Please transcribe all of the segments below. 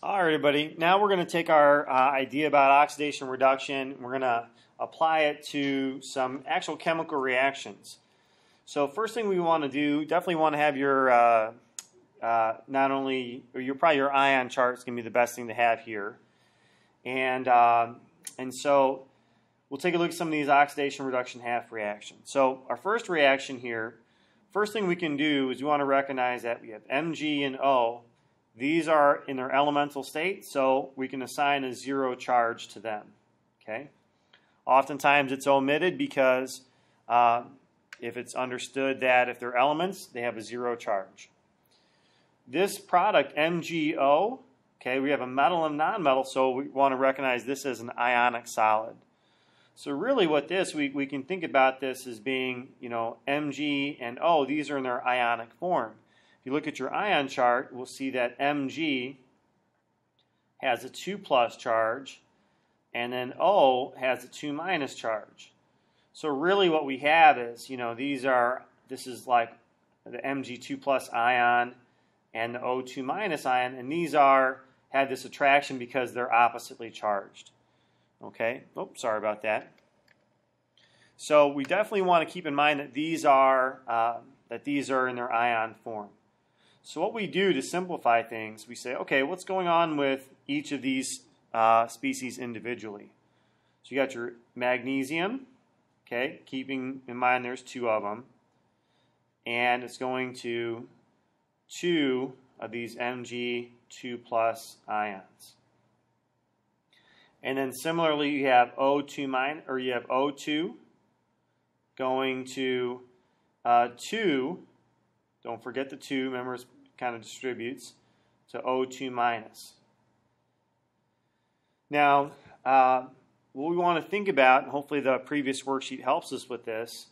All right, everybody. Now we're going to take our idea about oxidation reduction. We're going to apply it to some actual chemical reactions. So first thing we want to do, definitely want to have your not only, or probably your ion chart is going to be the best thing to have here. And so we'll take a look at some of these oxidation reduction half reactions. So our first reaction here, first thing we can do is we want to recognize that we have Mg and O. These are in their elemental state, so we can assign a zero charge to them. Okay. Oftentimes it's omitted because if it's understood that if they're elements, they have a zero charge. This product, MgO, okay, we have a metal and nonmetal, so we want to recognize this as an ionic solid. So really what this, we can think about this as being, Mg and O, these are in their ionic form. If you look at your ion chart, we'll see that Mg has a 2+ charge, and then O has a 2- charge. So really what we have is, this is like the Mg2+ ion and the O2- ion, and these have this attraction because they're oppositely charged. Okay, oops, sorry about that. So we definitely want to keep in mind that these are in their ion form. So what we do to simplify things, we say, okay, what's going on with each of these species individually? So you got your magnesium, okay, keeping in mind there's two of them, and it's going to 2 of these Mg2+ ions. And then similarly, you have O2 going to 2. Don't forget the 2. Remember, it kind of distributes to O2-. Now, what we want to think about, and hopefully the previous worksheet helps us with this,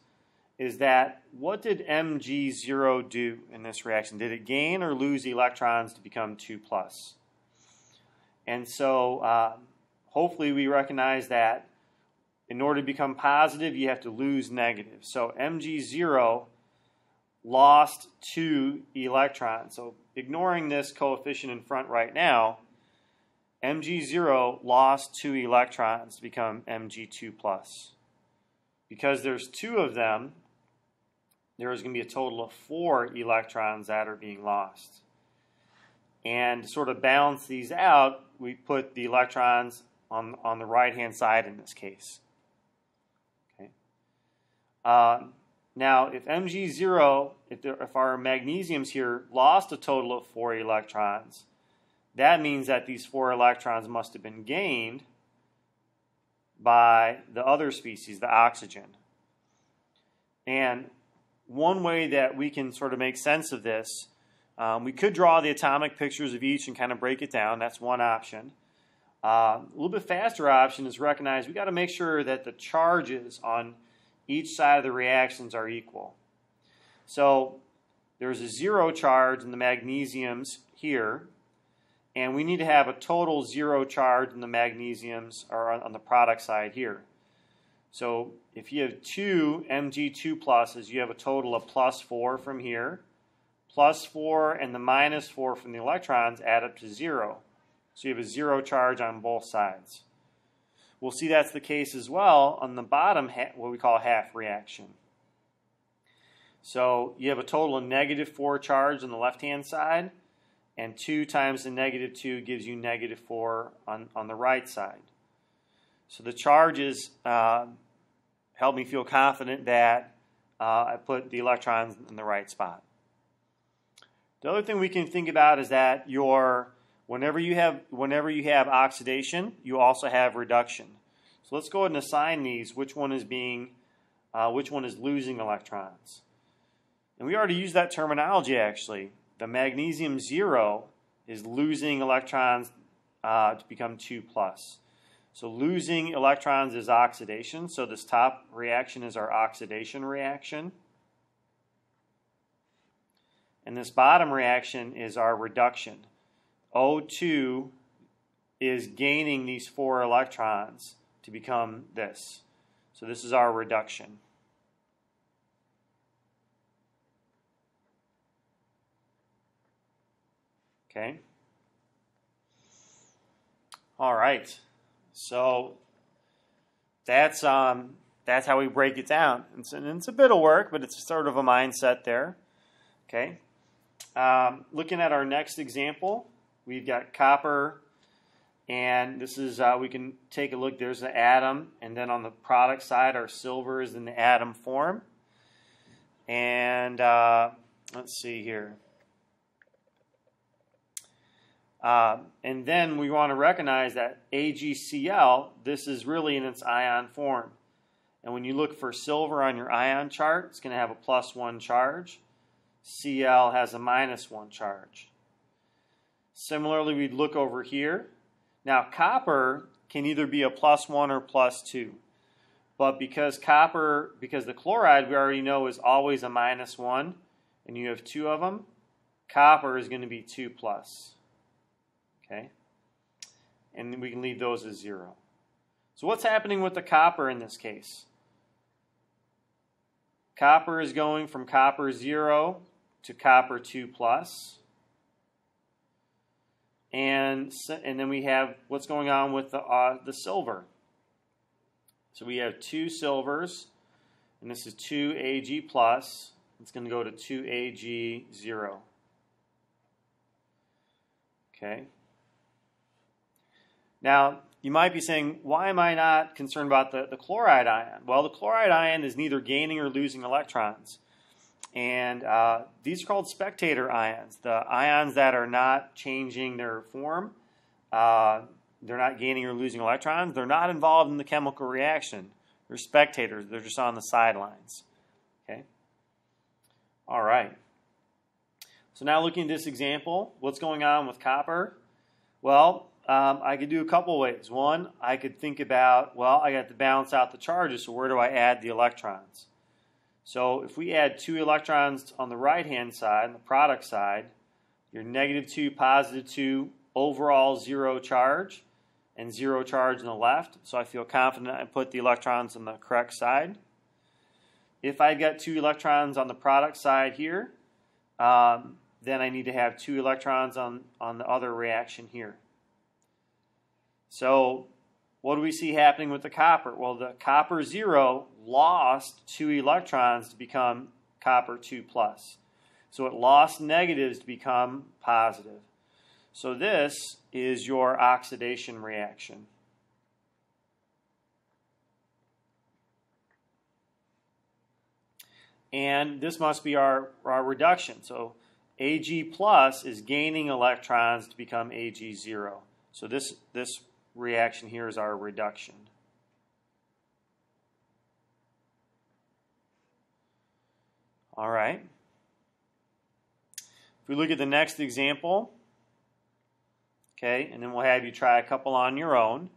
is that what did Mg0 do in this reaction? Did it gain or lose electrons to become 2+? And so hopefully we recognize that in order to become positive, you have to lose negative. So Mg0 lost 2 electrons. So ignoring this coefficient in front right now, Mg0 lost 2 electrons to become Mg2+. Because there's 2 of them, there is going to be a total of 4 electrons that are being lost. And to sort of balance these out, we put the electrons on the right-hand side in this case. Okay. Now, if Mg0, if our magnesiums here lost a total of 4 electrons, that means that these 4 electrons must have been gained by the other species, the oxygen. And one way that we can sort of make sense of this, we could draw the atomic pictures of each and kind of break it down. That's one option. A little bit faster option is recognize we got to make sure that the charges on each side of the reactions are equal. So there's a 0 charge in the magnesiums here, and we need to have a total 0 charge in the magnesiums or on the product side here. So if you have 2 Mg2+, you have a total of +4 from here. +4 and the -4 from the electrons add up to 0. So you have a 0 charge on both sides. We'll see that's the case as well on the bottom, what we call a half reaction. So you have a total of -4 charge on the left-hand side, and 2 times the -2 gives you -4 on the right side. So the charges help me feel confident that I put the electrons in the right spot. The other thing we can think about is that whenever you have oxidation, you also have reduction. So let's go ahead and assign these. Which one is losing electrons? And we already used that terminology actually. The magnesium 0 is losing electrons to become 2+. So losing electrons is oxidation. So this top reaction is our oxidation reaction. And this bottom reaction is our reduction. O2 is gaining these 4 electrons to become this. So this is our reduction. Okay. All right, so that's how we break it down. And it's a bit of work, but it's sort of a mindset there. Okay. Looking at our next example, we've got copper, and this is we can take a look. There's the atom, and then on the product side, our silver is in the atom form. And let's see here. And then we want to recognize that AgCl, this is really in its ion form. And when you look for silver on your ion chart, it's going to have a +1 charge. Cl has a -1 charge. Similarly, we'd look over here. Now, copper can either be a +1 or +2. But because the chloride we already know is always a -1, and you have two of them, copper is going to be 2+. Okay? And we can leave those as 0. So what's happening with the copper in this case? Copper is going from copper 0 to copper 2+. And then we have what's going on with the silver. So we have 2 silvers, and this is 2Ag+. It's going to go to 2Ag0. Okay. Now, you might be saying, why am I not concerned about the chloride ion? Well, the chloride ion is neither gaining or losing electrons. And these are called spectator ions. The ions that are not changing their form, they're not gaining or losing electrons. They're not involved in the chemical reaction. They're spectators. They're just on the sidelines. Okay. All right. So now looking at this example, what's going on with copper? Well, I could do a couple ways. One, I could think about, well, I got to balance out the charges, so where do I add the electrons? So if we add 2 electrons on the right-hand side, on the product side, you're -2, +2, overall 0 charge, and 0 charge on the left. So I feel confident I put the electrons on the correct side. If I get 2 electrons on the product side here, then I need to have 2 electrons on the other reaction here. So what do we see happening with the copper? Well, the copper 0 lost 2 electrons to become copper 2+. So it lost negatives to become positive. So this is your oxidation reaction. And this must be our reduction. So Ag+ is gaining electrons to become Ag0. So this reaction here is our reduction. All right. If we look at the next example, okay, and then we'll have you try a couple on your own.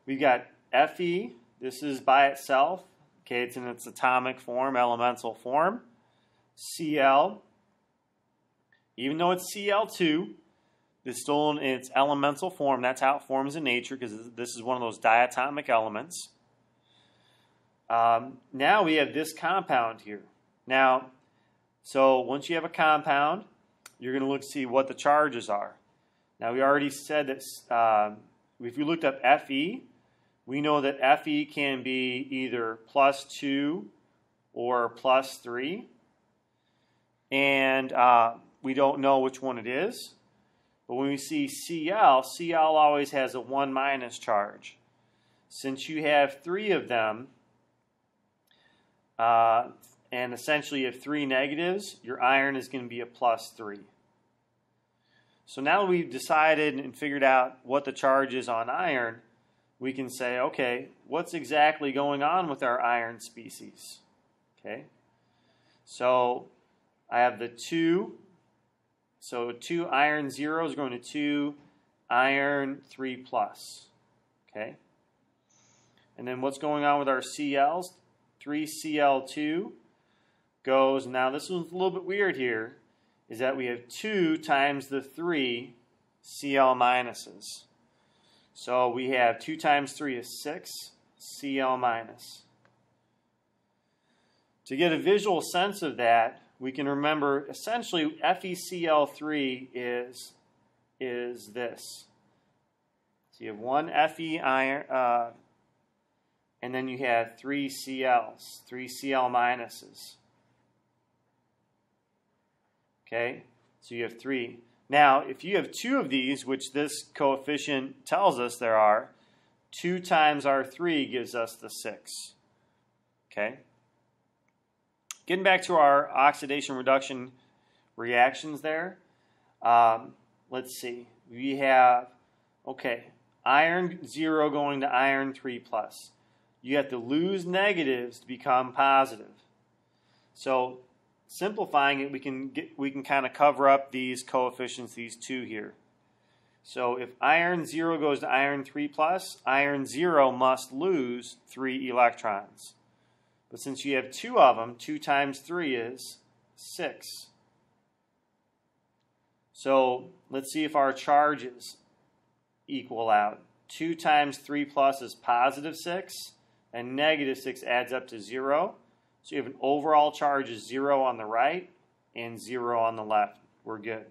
We've got Fe. This is by itself. Okay, it's in its atomic form, elemental form. Cl. Even though it's Cl2, it's still in its elemental form. That's how it forms in nature, because this is one of those diatomic elements. Now we have this compound here. Now, so once you have a compound, you're going to look to see what the charges are. Now, we already said that if we looked up Fe, we know that Fe can be either +2 or +3. And we don't know which one it is. But when we see Cl, Cl always has a 1- charge. Since you have 3 of them, and essentially you have 3 negatives, your iron is going to be a +3. So now that we've decided and figured out what the charge is on iron, we can say, okay, what's exactly going on with our iron species? Okay, so I have the 2. So 2 iron 0 is going to 2 iron 3+. Okay, and then what's going on with our Cl's? 3Cl2 goes, now this one's a little bit weird here, is that we have 2 times the 3 Cl minuses. So we have 2 times 3 is 6 Cl minus. To get a visual sense of that, we can remember essentially FeCl3 is this. So you have one Fe iron, and then you have 3 Cls, 3 Cl minuses. Okay, so you have 3. Now, if you have 2 of these, which this coefficient tells us there are, 2 times our 3 gives us the 6. Okay. Getting back to our oxidation reduction reactions there, let's see. We have, okay, iron 0 going to iron 3 plus. You have to lose negatives to become positive. So simplifying it, we can kind of cover up these coefficients, these 2 here. So if iron 0 goes to iron 3 plus, iron 0 must lose 3 electrons. But since you have 2 of them, 2 times 3 is 6. So let's see if our charges equal out. 2 times 3 plus is positive 6, and negative 6 adds up to 0. So you have an overall charge of 0 on the right and 0 on the left. We're good.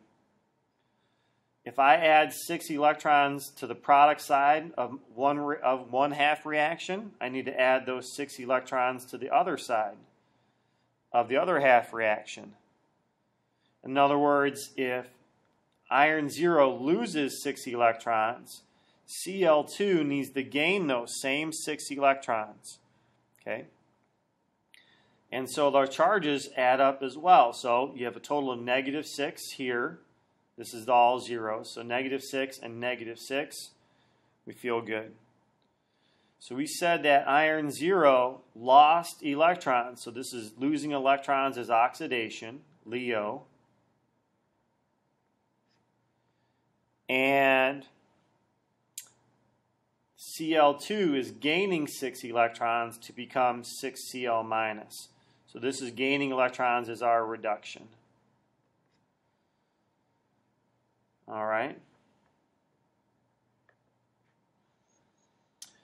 If I add 6 electrons to the product side of one half reaction, I need to add those 6 electrons to the other side of the other half reaction. In other words, if iron 0 loses 6 electrons, Cl2 needs to gain those same 6 electrons. Okay? And so their charges add up as well. So you have a total of negative 6 here. This is all zeros. So negative 6 and negative 6. We feel good. So we said that iron 0 lost electrons. So this is losing electrons as oxidation, Leo. And Cl2 is gaining 6 electrons to become 6 Cl minus. So this is gaining electrons as our reduction. All right.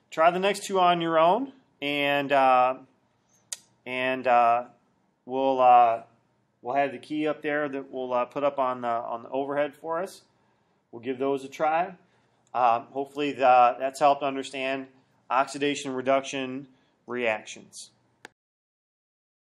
Try the next 2 on your own, and we'll have the key up there that we'll put up on the overhead for us. We'll give those a try. Hopefully that's helped understand oxidation reduction reactions.